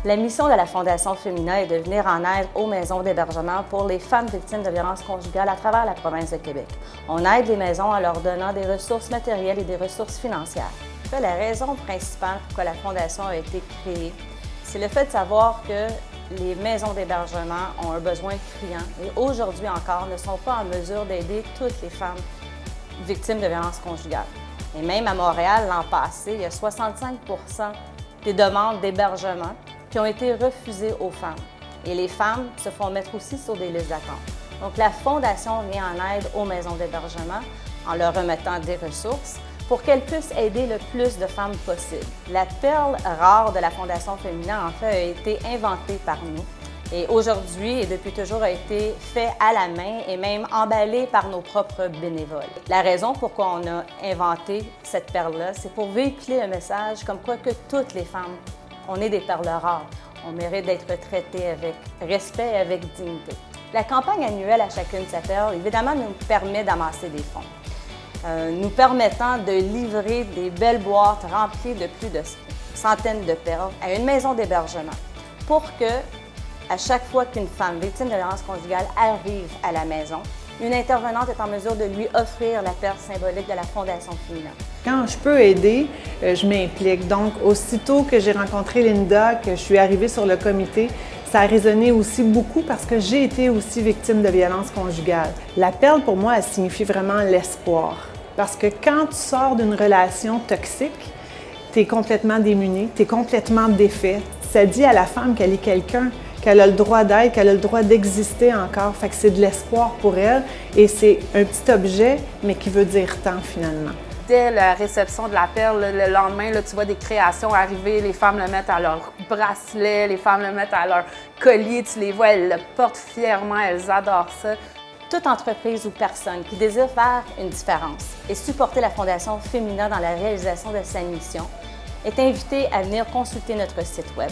La mission de la Fondation Femina est de venir en aide aux maisons d'hébergement pour les femmes victimes de violences conjugales à travers la province de Québec. On aide les maisons en leur donnant des ressources matérielles et des ressources financières. La raison principale pour que la Fondation a été créée, c'est le fait de savoir que les maisons d'hébergement ont un besoin criant et aujourd'hui encore ne sont pas en mesure d'aider toutes les femmes victimes de violences conjugales. Et même à Montréal, l'an passé, il y a 65 des demandes d'hébergement qui ont été refusées aux femmes. Et les femmes se font mettre aussi sur des listes d'attente. Donc la Fondation vient en aide aux maisons d'hébergement en leur remettant des ressources pour qu'elles puissent aider le plus de femmes possible. La perle rare de la Fondation Femina, en fait, a été inventée par nous. Et aujourd'hui, et depuis toujours, a été fait à la main et même emballé par nos propres bénévoles. La raison pourquoi on a inventé cette perle-là, c'est pour véhiculer un message comme quoi que toutes les femmes, on est des perles rares. On mérite d'être traitées avec respect et avec dignité. La campagne annuelle à chacune de ces perles, évidemment, nous permet d'amasser des fonds, nous permettant de livrer des belles boîtes remplies de plus de centaines de perles à une maison d'hébergement pour que, à chaque fois qu'une femme victime de violence conjugale arrive à la maison, une intervenante est en mesure de lui offrir la perle symbolique de la Fondation Femina. Quand je peux aider, je m'implique. Donc, aussitôt que j'ai rencontré Linda, que je suis arrivée sur le comité, ça a résonné aussi beaucoup parce que j'ai été aussi victime de violence conjugale. La perle, pour moi, elle signifie vraiment l'espoir. Parce que quand tu sors d'une relation toxique, tu es complètement démuni, tu es complètement défait. Ça dit à la femme qu'elle est quelqu'un, qu'elle a le droit d'être, qu'elle a le droit d'exister encore. Fait que c'est de l'espoir pour elle et c'est un petit objet, mais qui veut dire tant finalement. Dès la réception de la perle, le lendemain, là, tu vois des créations arriver, les femmes le mettent à leur bracelet, les femmes le mettent à leur collier, tu les vois, elles le portent fièrement, elles adorent ça. Toute entreprise ou personne qui désire faire une différence et supporter la Fondation Femina dans la réalisation de sa mission est invitée à venir consulter notre site Web.